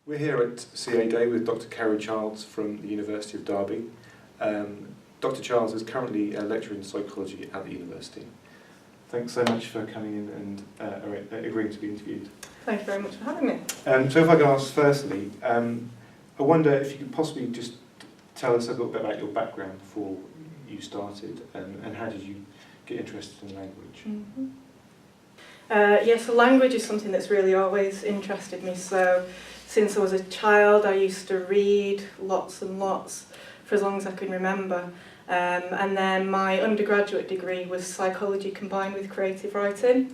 We're here at CA Day with Dr. Carrie Childs from the University of Derby. Dr. Childs is currently a lecturer in psychology at the university. Thanks so much for coming in and agreeing to be interviewed. Thank you very much for having me. So if I could ask firstly, I wonder if you could possibly just tell us a little bit about your background before you started and how did you get interested in language? Mm-hmm. So language is something that's really always interested me. So since I was a child, I used to read lots and lots for as long as I can remember. And then my undergraduate degree was psychology combined with creative writing.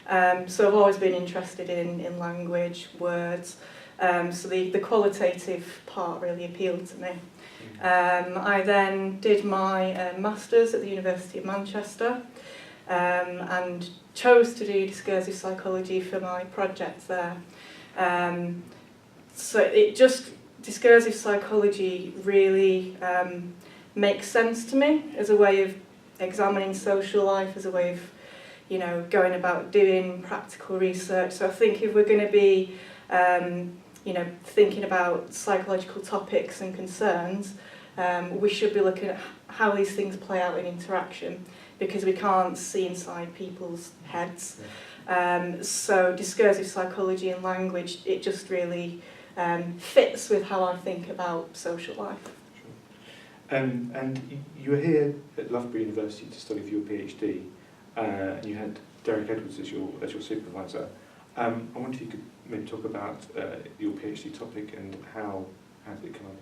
So I've always been interested in language, words. So the qualitative part really appealed to me. I then did my master's at the University of Manchester and chose to do discursive psychology for my project there. So discursive psychology really makes sense to me as a way of examining social life, as a way of, going about doing practical research. So I think if we're going to be, thinking about psychological topics and concerns, we should be looking at how these things play out in interaction, because we can't see inside people's heads. So discursive psychology and language, it just really fits with how I think about social life. Sure. And you were here at Loughborough University to study for your PhD, and you had Derek Edwards as your supervisor. I wonder if you could maybe talk about your PhD topic and how did it come about?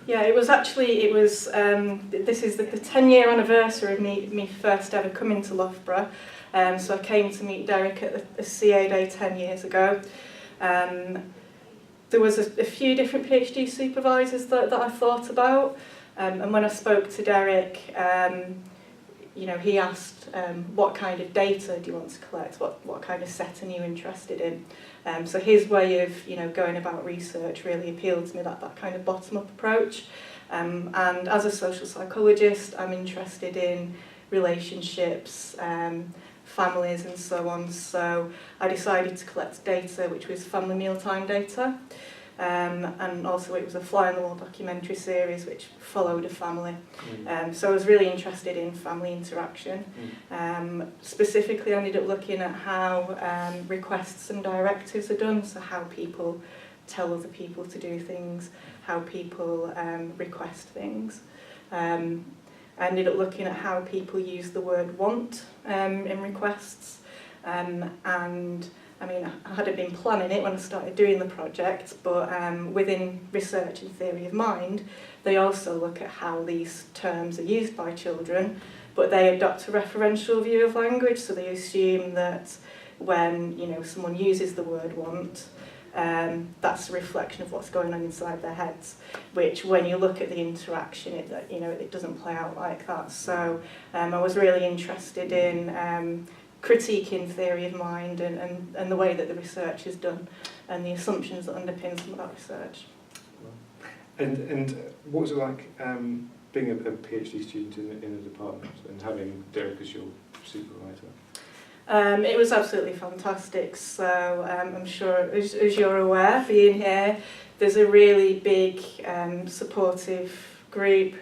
Yeah, this is the 10-year anniversary of me first ever coming to Loughborough. So I came to meet Derek at the CA Day 10 years ago. There was a few different PhD supervisors that I thought about, and when I spoke to Derek, he asked what kind of data do you want to collect, what kind of setting are you interested in. So his way of going about research really appealed to me, that kind of bottom-up approach. And as a social psychologist, I'm interested in relationships, families and so on. So I decided to collect data which was family mealtime data. And also it was a fly-on-the-wall documentary series which followed a family. So I was really interested in family interaction. Specifically I ended up looking at how requests and directives are done, so how people tell other people to do things, how people request things. I ended up looking at how people use the word want in requests, and I hadn't been planning it when I started doing the project, but within research and theory of mind, they also look at how these terms are used by children, but they adopt a referential view of language, so they assume that when someone uses the word want, that's a reflection of what's going on inside their heads, which when you look at the interaction, it doesn't play out like that. So I was really interested in critiquing theory of mind and the way that the research is done and the assumptions that underpin some of that research. And what was it like being a PhD student in a department and having Derek as your supervisor? It was absolutely fantastic. So I'm sure, as you're aware, being here, there's a really big supportive group.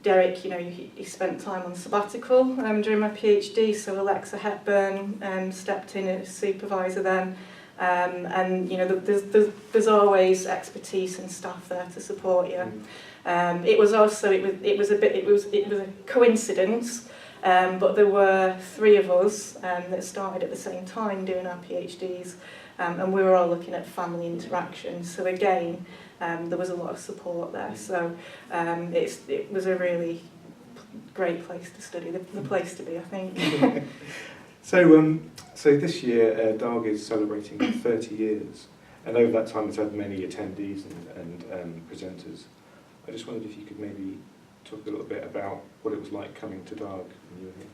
Derek, he spent time on sabbatical during my PhD, so Alexa Hepburn stepped in as supervisor then, and there's always expertise and staff there to support you. It was a coincidence, but there were 3 of us that started at the same time doing our PhDs, and we were all looking at family interaction. So again, there was a lot of support there, so it was a really great place to study, the place to be, I think. So this year, DARG is celebrating 30 years, and over that time it's had many attendees and presenters. I just wondered if you could maybe talk a little bit about what it was like coming to DARG when you were here.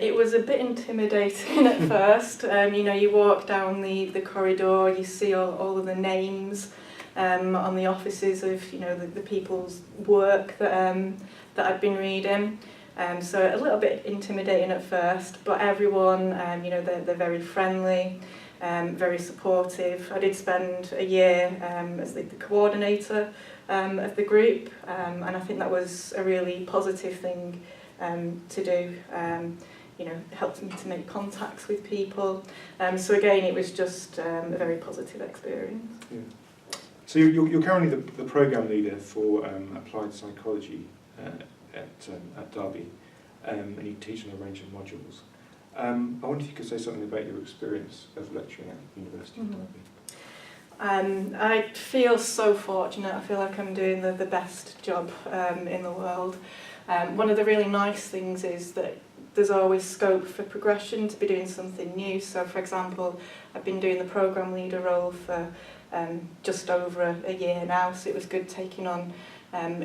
It was a bit intimidating at first. You walk down the corridor, you see all of the names on the offices of the people's work that I'd been reading. So a little bit intimidating at first, but everyone they're very friendly. very supportive. I did spend a year as the coordinator of the group, and I think that was a really positive thing to do. You know, it helped me to make contacts with people. So again, it was just a very positive experience. Yeah. So you're currently the program leader for applied psychology at Derby, and you teach on a range of modules. I wonder if you could say something about your experience of lecturing at the University of Derby. I feel so fortunate. I feel like I'm doing the best job in the world. One of the really nice things is that there's always scope for progression, to be doing something new. So, for example, I've been doing the programme leader role for just over a year now, so it was good taking on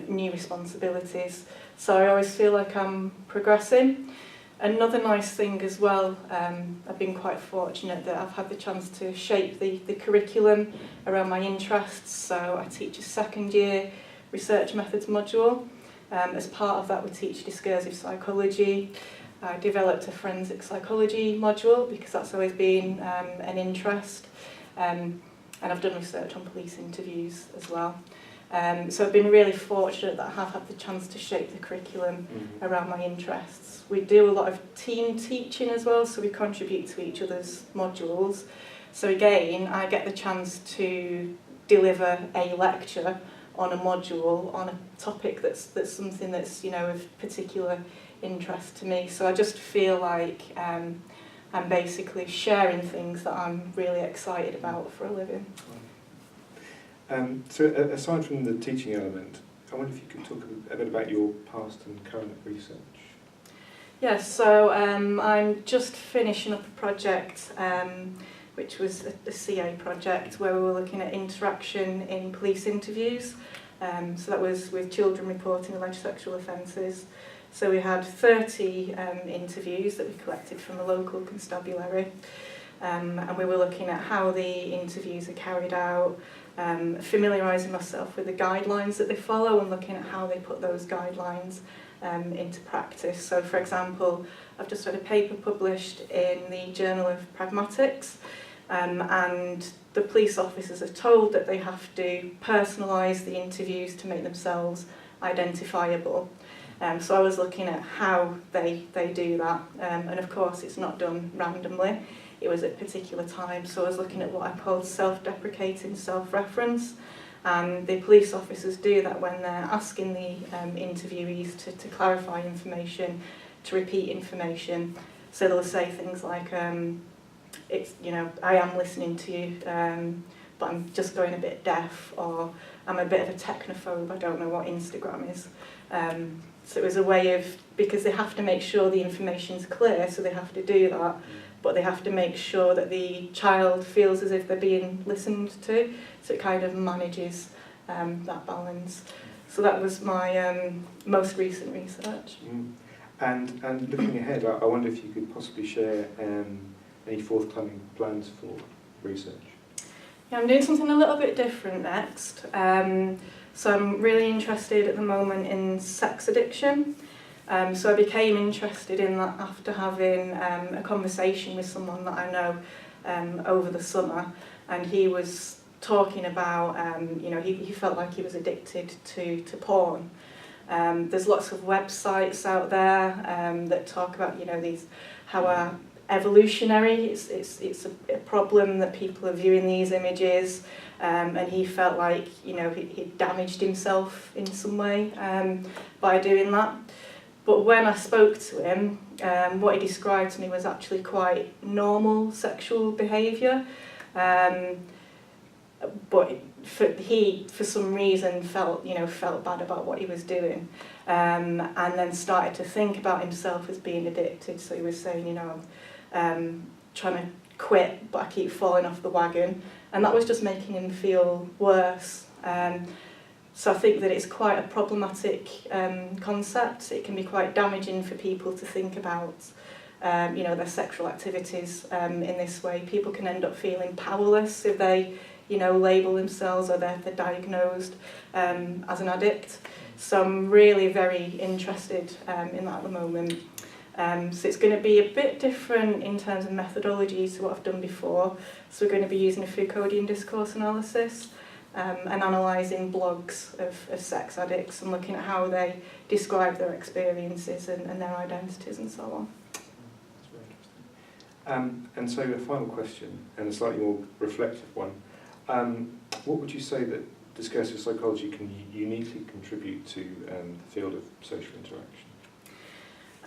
new responsibilities. So I always feel like I'm progressing. Another nice thing as well, I've been quite fortunate that I've had the chance to shape the curriculum around my interests. So I teach a second year research methods module. As part of that, we teach discursive psychology. I developed a forensic psychology module because that's always been an interest. And I've done research on police interviews as well. So I've been really fortunate that I have had the chance to shape the curriculum around my interests. We do a lot of team teaching as well, so we contribute to each other's modules. So again, I get the chance to deliver a lecture on a module on a topic that's something that's, you know, of particular interest to me. So I just feel like I'm basically sharing things that I'm really excited about for a living. So aside from the teaching element, I wonder if you could talk a bit about your past and current research. Yes, so I'm just finishing up a project which was a CA project where we were looking at interaction in police interviews. So that was with children reporting alleged sexual offences. So we had 30 interviews that we collected from the local constabulary, and we were looking at how the interviews are carried out, familiarising myself with the guidelines that they follow and looking at how they put those guidelines into practice. So, for example, I've just had a paper published in the Journal of Pragmatics, and the police officers are told that they have to personalise the interviews to make themselves identifiable. So I was looking at how they do that, and of course it's not done randomly, it was at particular times. So I was looking at what I called self-deprecating self-reference, and the police officers do that when they're asking the interviewees to clarify information, to repeat information. So they'll say things like, it's, you know, I am listening to you, but I'm just going a bit deaf, or I'm a bit of a technophobe, I don't know what Instagram is. So it was a way of, because they have to make sure the information's clear, so they have to do that, but they have to make sure that the child feels as if they're being listened to, so it kind of manages that balance. So that was my most recent research. And looking ahead, I wonder if you could possibly share any forthcoming plans for research. Yeah, I'm doing something a little bit different next. So I'm really interested at the moment in sex addiction. So I became interested in that after having a conversation with someone that I know over the summer, and he was talking about, you know, he felt like he was addicted to porn. There's lots of websites out there that talk about, you know, these, how evolutionary, it's a problem that people are viewing these images, and he felt like, you know, he damaged himself in some way by doing that. But when I spoke to him, what he described to me was actually quite normal sexual behaviour, but for some reason felt bad about what he was doing, and then started to think about himself as being addicted. So he was saying, you know, trying to quit, but I keep falling off the wagon, and that was just making him feel worse. So I think that it's quite a problematic concept. It can be quite damaging for people to think about, you know, their sexual activities in this way. People can end up feeling powerless if they, you know, label themselves or they're diagnosed as an addict. So I'm really very interested in that at the moment. So it's going to be a bit different in terms of methodology to what I've done before. So we're going to be using a Foucauldian discourse analysis and analysing blogs of sex addicts and looking at how they describe their experiences and their identities and so on. That's very interesting. And so a final question, and a slightly more reflective one. What would you say that discursive psychology can uniquely contribute to the field of social interaction?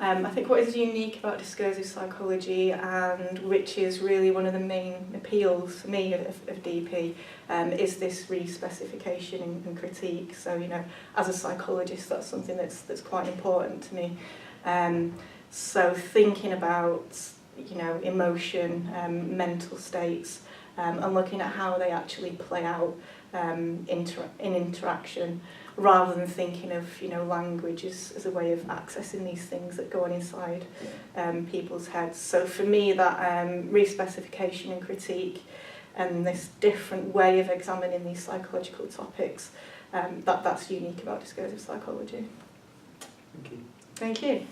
I think what is unique about discursive psychology, and which is really one of the main appeals for me of DP, is this re-specification and critique. So, you know, as a psychologist, that's something that's quite important to me. So thinking about, you know, emotion, mental states, and looking at how they actually play out in interaction, rather than thinking of, you know, language as a way of accessing these things that go on inside people's heads. So for me, that re-specification and critique and this different way of examining these psychological topics, that's unique about discursive psychology. Thank you. Thank you.